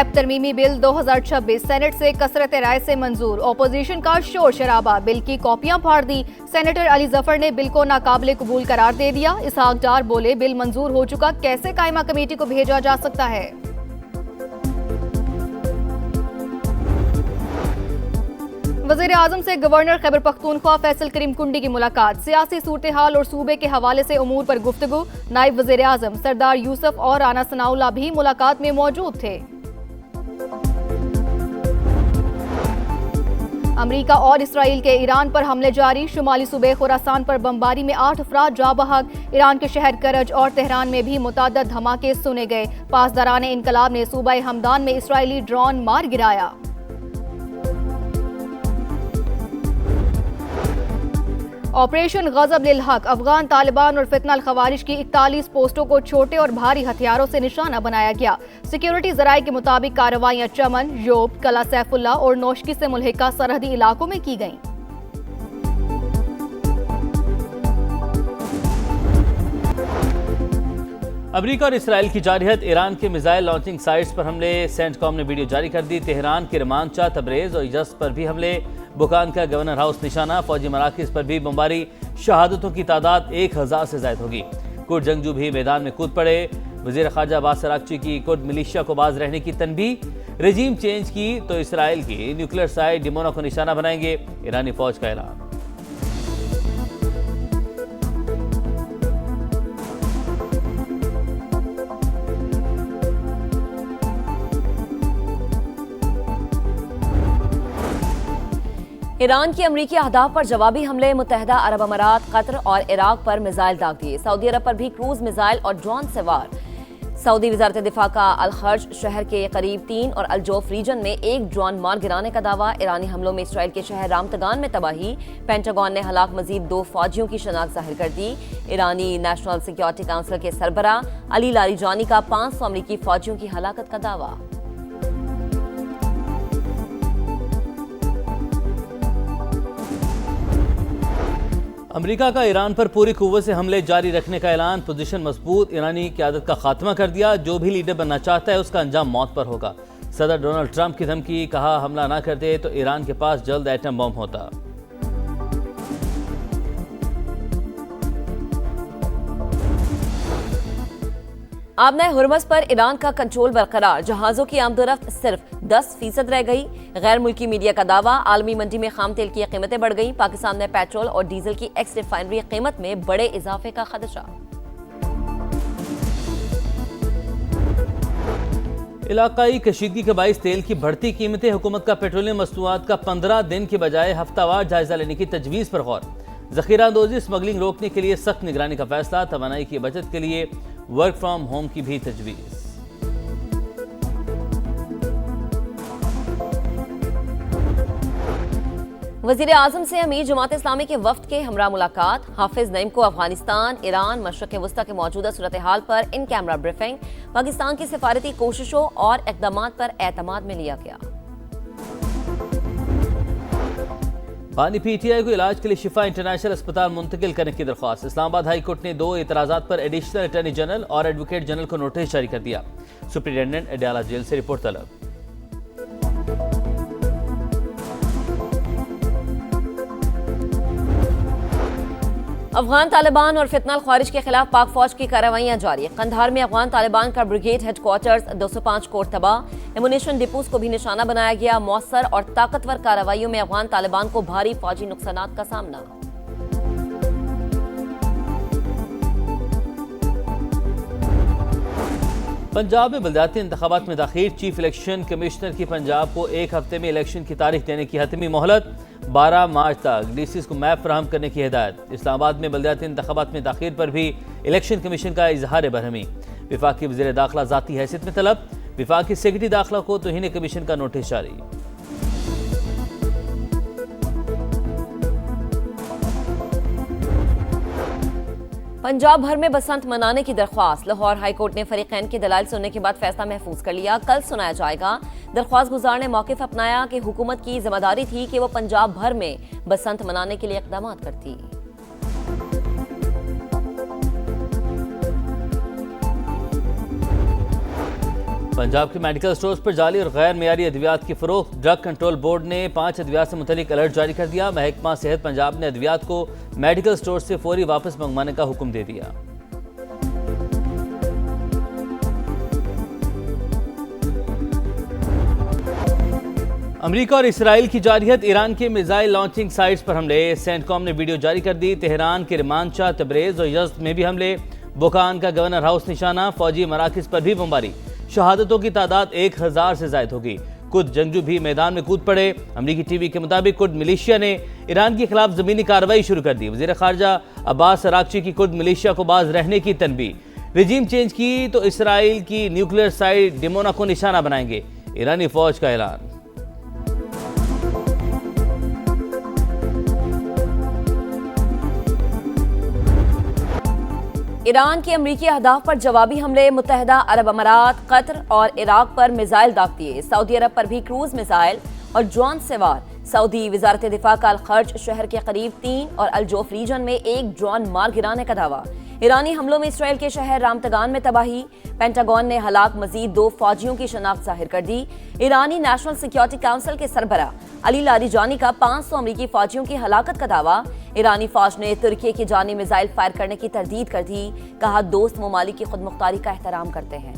नैब तरमीमी bill 2026 senate से कसरत राय से मंजूर। ऑपोजिशन का शोर शराबा, बिल की कॉपियां फाड़ दी। सेनेटर अली जफर ने बिल को नाकाबिले कबूल करार दे दिया। इसहाक डार बोले, बिल मंजूर हो चुका, कैसे कायमा कमेटी को भेजा जा सकता है। वज़ीर आज़म से गवर्नर खैबर पख्तूनख्वा फैसल करीम कुंडी की मुलाकात। सियासी सूरत हाल और सूबे के हवाले से उमूर पर गुफ्तगू। नायब वज़ीर आज़म सरदार यूसुफ और राना सनाउल्लाह भी मुलाकात में मौजूद थे। अमरीका और इसराइल के ईरान पर हमले जारी। शुमाली सूबे खुरासान पर बमबारी में 8 अफराद जा बहक। ईरान के शहर करज और तेहरान में भी मुतअद्दिद धमाके सुने गए। पासदारान इनकलाब ने सूबा हमदान में इसराइली ड्रोन मार गिराया। ऑपरेशन गजब लिल हक, अफगान तालिबान और फितना खवारिज की 41 पोस्टों को छोटे और भारी हथियारों से निशाना बनाया गया। सिक्योरिटी जराये के मुताबिक कार्रवाइयां चमन, योब, कला सैफुल्ला और नौशकी से मुल्हिका सरहदी इलाकों में की गईं। अमरीका और इसराइल की जारहियत, ईरान के मिसाइल लॉन्चिंग साइट्स पर हमले। सेंटकॉम ने वीडियो जारी कर दी। तेहरान के रमानचा, तबरेज और यज़्द पर भी हमले। बुकान का गवर्नर हाउस निशाना। फौजी मराकिज पर भी बमबारी। शहादतों की तादाद 1000 से ज्यादा होगी। कुर्द जंगजू भी मैदान में कूद पड़े। वजीर ख़ारजा अब्बास अरागची की कुर्द मिलिशिया को बाज रहने की तनबीह। रजीम चेंज की तो इसराइल की न्यूक्लियर साइट डिमोना को निशाना बनाएंगे। ईरानी फौज का ऐलान। ईरान की अमरीकी अहदाफ पर जवाबी हमले। मुत्तहिदा अरब अमारात, कतर और इराक पर मिसाइल दाग दिए। सऊदी अरब पर भी क्रूज मिसाइल और ड्रोन से वार। सऊदी वजारत दिफा का अल-खर्ज शहर के करीब 3 और अल-जोफ रीजन में 1 ड्रोन मार गिराने का दावा। ईरानी हमलों में इसराइल के शहर रामतगान में तबाही। पेंटागन ने हलाक मजीद 2 फौजियों की शनाख्त जाहिर कर दी। ईरानी नेशनल सिक्योरिटी काउंसिल के सरबरा अली लारीजानी का 500 अमरीकी फौजियों की हलाकत का दावा। अमरीका का ईरान पर पूरी कुव्वत से हमले जारी रखने का ऐलान। पोजीशन मजबूत। ईरानी क़यादत का खात्मा कर दिया। जो भी लीडर बनना चाहता है उसका अंजाम मौत पर होगा। सदर डोनाल्ड ट्रंप की धमकी। कहा, हमला ना करते तो ईरान के पास जल्द एटम बम होता। आबना हुर्मस पर ईरान का कंट्रोल बरकरार। जहाजों की आमदोरफ्त सिर्फ 10% रह गई। गैर मुल्की मीडिया का दावा। आलमी मंडी में खाम तेल की कीमतें बढ़ गई। पाकिस्तान में पेट्रोल और डीजल की एक्स रिफाइनरी कीमत में बड़े इजाफे का खदशा। इलाकाई कशीदगी के बाइस तेल की बढ़ती कीमतें। हुकूमत का पेट्रोलियम मसनूआत का 15 दिन के बजाय हफ्तावार जायजा लेने की तजवीज़ पर गौर। जखीरा अंदोजी स्मगलिंग रोकने के लिए सख्त निगरानी का फैसला। तवानाई की बचत के लिए वर्क फ्रॉम होम की भी तजवीज़। वज़ीर आज़म से अमीर जमात इस्लामी के वफ्द के हमरा मुलाकात। हाफिज नईम को अफगानिस्तान, ईरान, मशरक़ वस्ता के मौजूदा सूरत हाल पर इन कैमरा ब्रीफिंग। पाकिस्तान की सिफारती कोशिशों और इक़दामात पर एतमाद में लिया गया। बानी पीटीआई को इलाज के लिए शिफा इंटरनेशनल अस्पताल मुंतकिल करने की दरख्वास्त। इस्लामाबाद हाई कोर्ट ने 2 एतराज़ात पर एडिशनल अटॉर्नी जनरल और एडवोकेट जनरल को नोटिस जारी कर दिया। सुप्रिंटेंडेंट अडयाला जेल से रिपोर्ट तलब। अफगान तालिबान और फितना ख्वारिज के खिलाफ पाक फौज की कार्रवाइयां जारी। कंधार में अफगान तालिबान का ब्रिगेड हेडक्वार्टर्स 205 कोर तबाह। एमुनेशन डिपोज को भी निशाना बनाया गया। मौसर और ताकतवर कार्रवाइयों में अफगान तालिबान को भारी फौजी नुकसानात का सामना। पंजाब में बलदियाती इंतखाबात में दाखिल। चीफ इलेक्शन कमिश्नर की पंजाब को 1 हफ्ते में इलेक्शन की तारीख देने की हतमी मोहलत। 12 मार्च तक डीसीज को मैप फराहम करने की हिदायत। इस्लामाबाद में बलदियाती इंतखाबात में दाखिल पर भी इलेक्शन कमीशन का इजहार बरहमी। विफाकी वज़ीर दाखिला ज़ाती हैसियत में तलब। विफाकी सेक्रेटरी दाखिला को तौहीन कमीशन का नोटिस जारी। पंजाब भर में बसंत मनाने की दरख्वास्त। लाहौर हाई कोर्ट ने फरीकैन के दलाइल सुनने के बाद फैसला महफूज कर लिया। कल सुनाया जाएगा। दरख्वास्त गुजार ने मौक़िफ़ अपनाया कि हुकूमत की जिम्मेदारी थी कि वो पंजाब भर में बसंत मनाने के लिए इक़दाम करती। पंजाब के मेडिकल स्टोर्स पर जाली और गैर मेयारी अद्वियात की फरोख्त। ड्रग कंट्रोल बोर्ड ने 5 अद्वियात से मुतल्लिक अलर्ट जारी कर दिया। महकमा सेहत पंजाब ने अद्वियात को मेडिकल स्टोर से फौरी वापस मंगवाने का हुक्म दे दिया। अमेरिका और इसराइल की जारहियत, ईरान के मिसाइल लॉन्चिंग साइट्स पर हमले। सेंटकॉम ने वीडियो जारी कर दी। तेहरान के रिमांचा, तबरेज और यज़्द में भी हमले। बुखान का गवर्नर हाउस निशाना, फौजी मराकज़ पर भी बमबारी। शहादतों की तादाद 1000 से ज़ायद होगी। कुछ जंगजू भी मैदान में कूद पड़े। अमरीकी टीवी के मुताबिक कुर्द मिलिशिया ने ईरान के खिलाफ ज़मीनी कार्रवाई शुरू कर दी। वज़ीर ख़ारजा अब्बास अरागची की कुर्द मिलिशिया को बाज रहने की तनबीह। रिजीम चेंज की तो इसराइल की न्यूक्लियर साइट डिमोना को निशाना बनाएंगे, ईरानी फौज का ऐलान। ईरान के अमरीकी अहदाफ पर जवाबी हमले। मुत्तहिदा अरब अमारात, कतर और इराक पर मिसाइल दाग दिए। सऊदी अरब पर भी क्रूज मिसाइल और ड्रोन सवार। सऊदी वजारत दिफा का अल-खर्ज शहर के करीब 3 और अल-जोफ रीजन में 1 ड्रोन मार गिराने का दावा। ईरानी हमलों में इसराइल के शहर रामतगान में तबाही। पेंटागन ने हलाक मजीद 2 फौजियों की शनाख्त जाहिर कर दी। ईरानी नेशनल सिक्योरिटी काउंसिल के सरबरा अली लारीजानी का 500 अमरीकी फौजियों की हलाकत का दावा। ईरानी फौज ने तुर्की की जानी मिसाइल फायर करने की तरदीद कर दी। कहा, दोस्त ममालिक की खुदमुख्तारी का एहतराम करते हैं।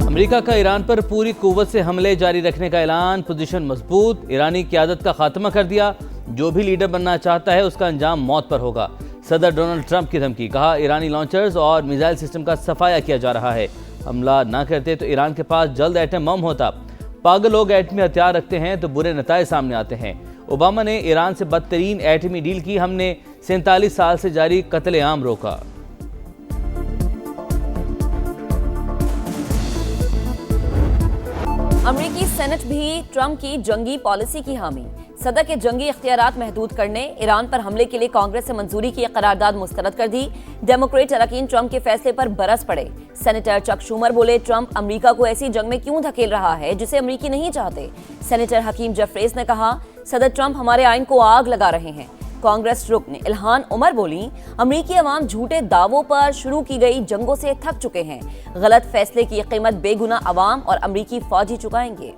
अमेरिका का ईरान पर पूरी कुव्वत से हमले जारी रखने का ऐलान। पोजीशन मजबूत। ईरानी क़यादत का खात्मा कर दिया। जो भी लीडर बनना चाहता है उसका अंजाम मौत पर होगा। सदर डोनाल्ड ट्रंप की धमकी। कहा, ईरानी लॉन्चर्स और मिसाइल सिस्टम का सफाया किया जा रहा है। हमला ना करते तो ईरान के पास जल्द एटम बम होता। पागल लोग एटमी हथियार रखते हैं तो बुरे नताए सामने आते हैं। ओबामा ने ईरान से बदतरीन एटमी डील की। हमने 47 साल से जारी कत्ले-आम रोका। अमरीकी सेनेट भी ट्रंप की जंगी पॉलिसी की हामी। सदर के जंगी इख्तियारात महदूद करने, ईरान पर हमले के लिए कांग्रेस से मंजूरी की करारदाद मुस्तरद कर दी। डेमोक्रेट अरकान ट्रंप के फैसले पर बरस पड़े। सेनेटर चक शूमर बोले, ट्रंप अमरीका को ऐसी जंग में क्यों धकेल रहा है जिसे अमरीकी नहीं चाहते। सेनेटर हकीम जफरेज ने कहा, सदर ट्रंप हमारे आइन को आग लगा रहे हैं। कांग्रेस रुकन इल्हान उमर बोली, अमरीकी अवाम झूठे दावों पर शुरू की गई जंगों से थक चुके हैं। गलत फैसले की कीमत बेगुना अवाम और अमरीकी फौजी चुकाएंगे।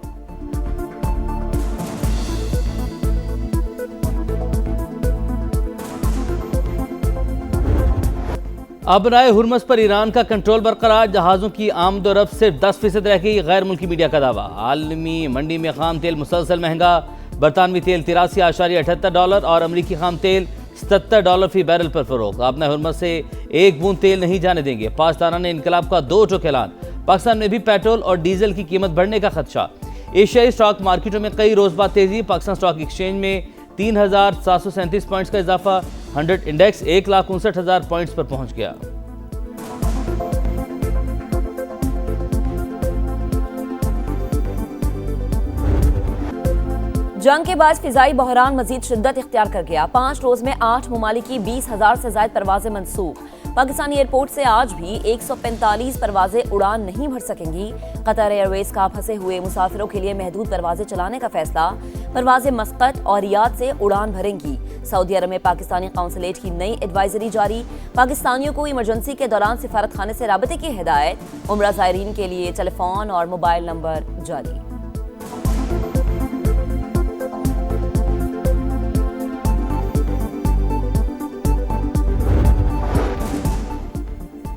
अब राय हुर्मस पर ईरान का कंट्रोल बरकरार। जहाज़ों की आमदोरफ्त सिर्फ 10% रह गई। गैर मुल्की मीडिया का दावा। आलमी मंडी में खाम तेल मुसलसल महंगा। बरतानवी तेल $83.78 और अमरीकी खाम तेल $77 फी बैरल पर फरोख्त। आपने हुर्मस से 1 बूंद तेल नहीं जाने देंगे। पाकिस्तान ने इनकलाब का 2 टोक ऐलान। पाकिस्तान में भी पेट्रोल और डीजल की कीमत बढ़ने का खदशा। एशियाई स्टॉक मार्केटों में कई रोज बाद तेजी। पाकिस्तान स्टॉक एक्सचेंज में 3737 पॉइंट्स का इजाफा। 100 इंडेक्स 1,59,000 पॉइंट्स पर पहुंच गया। जंग के बाद फिजाई बहरान मजीद शिद्दत इख्तियार कर गया। 5 रोज में 8 ममालिक की 20,000 से ज्यादा परवाजें मनसूख। पाकिस्तानी एयरपोर्ट से आज भी 145 परवाजें उड़ान नहीं भर सकेंगी। कतर एयरवेज का फंसे हुए मुसाफिरों के लिए महदूद परवाजें चलाने का फैसला। परवाजें मस्कत और रियाद से उड़ान भरेंगी। सऊदी अरब में पाकिस्तानी काउंसलेट की नई एडवाइजरी जारी। पाकिस्तानियों को इमरजेंसी के दौरान सिफारत खाने से राबते की हिदायत। उम्रा ज़ायरीन के लिए टेलीफोन और मोबाइल नंबर जारी।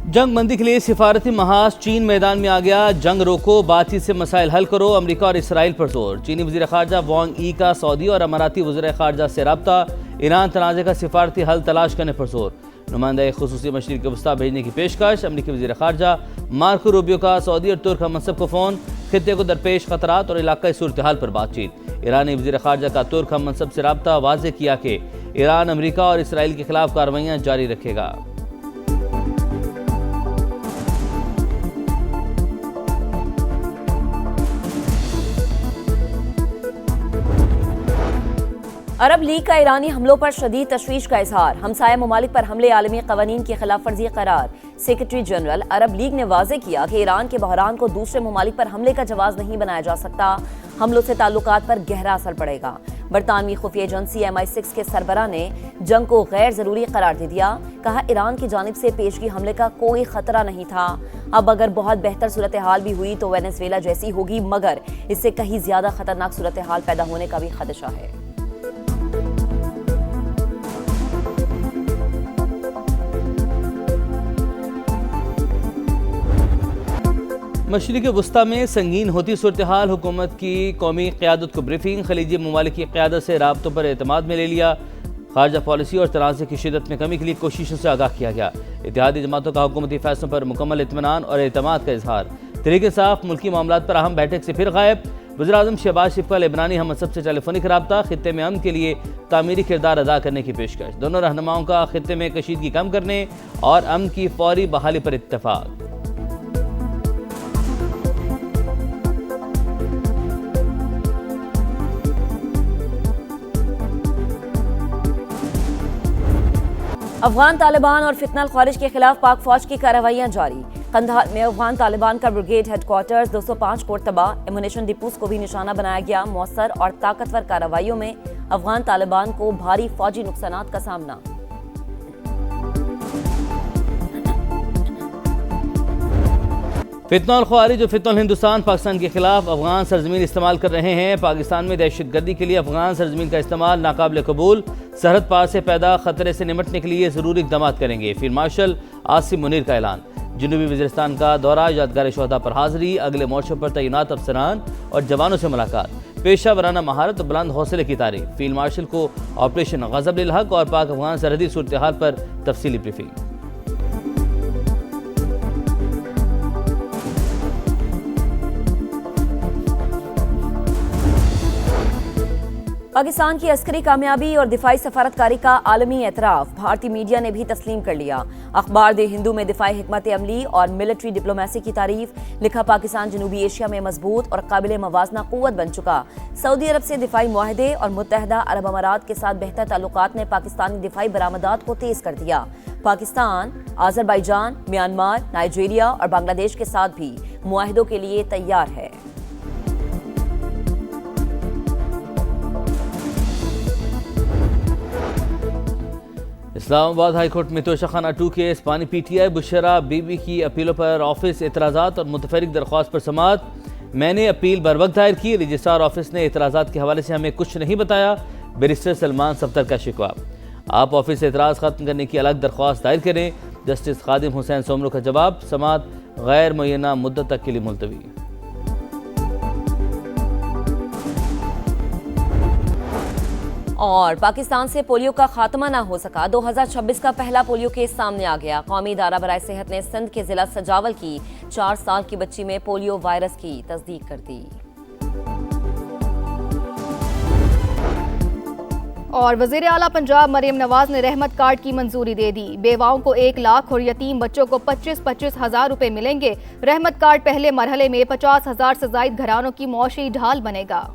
जंग बंदी के लिए सिफारती महाज। चीन मैदान में आ गया। जंग रोको, बातचीत से मसाइल हल करो। अमेरिका और इसराइल पर जोर। चीनी वज़ीर ख़ारजा वांग यी का सऊदी और अमाराती वज़ीर ख़ारजा से रब्ता। ईरान तनाज़े का सिफारती हल तलाश करने पर जोर। नुमाइंदा खुसूसी मशरिक़ वस्ता भेजने की पेशकश। अमरीकी वज़ीर ख़ारजा मार्को रूबियो का सऊदी और तुर्क हममंसब को फ़ोन। खित्ते को दरपेश खतरात और इलाक़ाई सूरत हाल पर बातचीत। ईरानी वज़ीर ख़ारजा का तुर्क हममंसब से रब्ता। वाज़ेह किया कि ईरान अमरीका और इसराइल के खिलाफ कार्रवाइयाँ जारी रखेगा। अरब लीग का ईरानी हमलों पर शदीद तशवीश का इजहार। हमसाया ममालिक पर हमले आलमी कवानीन की खिलाफ वर्जी करार। सेक्रेटरी जनरल अरब लीग ने वाज़ेह किया कि ईरान के बहरान को दूसरे ममालिक पर हमले का जवाब नहीं बनाया जा सकता। हमलों से ताल्लुकात पर गहरा असर पड़ेगा। बरतानवी खुफिया एजेंसी MI6 के सरबराह ने जंग को गैर जरूरी करार दे दिया। कहा ईरान की जानिब से पेशगी हमले का कोई खतरा नहीं था। अब अगर बहुत बेहतर सूरत हाल भी हुई तो वेनेजुएला जैसी होगी, मगर इससे कहीं ज्यादा खतरनाक सूरत हाल पैदा होने का भी खदशा है। मशरिक़ वस्ता में संगीन होती सूरत हाल, हुकूमत की कौमी क़यादत को ब्रीफिंग, खलीजी ममालिक की क़यादत से राब्तों पर एतमाद में ले लिया। खारजा पॉलिसी और तनाज़े की शिद्दत में कमी के लिए कोशिशों से आगाह किया गया। इत्तेहादी जमातों का हुकूमती फैसलों पर मुकम्मल इत्मीनान और एतमाद का इजहार। तरीके साफ, मुल्की मामलात पर अहम बैठक से फिर गायब। वज़ीर-ए-आज़म शहबाज शरीफ का लेबनानी हमसब से टेलीफोनिक रब्ता, खित्ते में अमन के लिए तामीरी किरदार अदा करने की पेशकश। दोनों रहनुमाओं का खित्ते में कशीदगी कम करने और अमन की फौरी बहाली पर इत्तफाक। अफगान तालिबान और फितनल ख्वारिज के खिलाफ पाक फौज की कार्रवाइयां जारी। कंधार में अफगान तालिबान का ब्रिगेड हेडक्वार्टर्स 205 कोट तबाह, एमुनेशन डिपोस को भी निशाना बनाया गया। मौसर और ताकतवर कार्रवाइयों में अफगान तालिबान को भारी फौजी नुकसानात का सामना। फितनल ख्वारिज और फितनल हिंदुस्तान पाकिस्तान के खिलाफ अफगान सरजमीन इस्तेमाल कर रहे हैं। पाकिस्तान में दहशतगर्दी के लिए अफगान सरजमीन का इस्तेमाल नाकाबिल कबूल। सरहद पार से पैदा खतरे से निपटने के लिए ज़रूरी इक़दाम करेंगे। फील्ड मार्शल आसिम मुनीर का ऐलान। जनूबी वज़ीरिस्तान का दौरा, यादगार शोहदा पर हाज़िरी, अगले मोर्चों पर तैनात अफसरान और जवानों से मुलाकात, पेशा वराना महारत और बुलंद हौसले की तारीफ। फील्ड मार्शल को ऑपरेशन गज़ब लिल हक़ और पाक अफगान सरहदी सूरत हाल पर तफसीली ब्रीफिंग। पाकिस्तान की अस्करी कामयाबी और दिफाई सफारतकारी का आलमी एतराफ़ भारतीय मीडिया ने भी तस्लीम कर लिया। अखबार दे हिंदू में दिफाई हिकमत अमली और मिलिट्री डिप्लोमेसी की तारीफ। लिखा पाकिस्तान जनूबी एशिया में मजबूत और काबिल मवाजना क़ुव्वत बन चुका। सऊदी अरब से दिफाई मुआहदे और मुत्तहदा अरब अमारात के साथ बेहतर ताल्लुकात ने पाकिस्तानी दिफाई बरामदात को तेज कर दिया। पाकिस्तान आज़रबाईजान, म्यांमार, नाइजीरिया और बांग्लादेश के साथ भी मुआहदों के लिए तैयार है। इस्लामाबाद हाईकोर्ट में तोशाखाना 2 केस, पानी PTI बुशरा बीबी की अपीलों पर ऑफिस एतराज़ात और मुतफरिक दरख्वास्त पर समाअत। मैंने अपील बर वक्त दायर की, रजिस्ट्रार ऑफिस ने एतराज़ात के हवाले से हमें कुछ नहीं बताया। बैरिस्टर सलमान सफ्तर का शिकवा। आप ऑफिस से एतराज़ ख़त्म करने की अलग दरख्वास्त दायर करें। जस्टिस खादिम हुसैन सोमरो का जवाब, समाअत गैर मुय्यना मुद्दत तक के लिए मुलतवी। और पाकिस्तान से पोलियो का खात्मा ना हो सका। 2026 का पहला पोलियो केस सामने आ गया। कौमी इदारा बराए सेहत ने सिंध के जिला सजावल की 4 साल की बच्ची में पोलियो वायरस की तस्दीक कर दी। और वज़ीर आला पंजाब मरियम नवाज ने रहमत कार्ड की मंजूरी दे दी। बेवाओं को 1 लाख और यतीम बच्चों को 25-25 हज़ार रुपए मिलेंगे। रहमत कार्ड पहले मरहले में 50,000 से ज़ायद घरानों की मौशी ढाल बनेगा।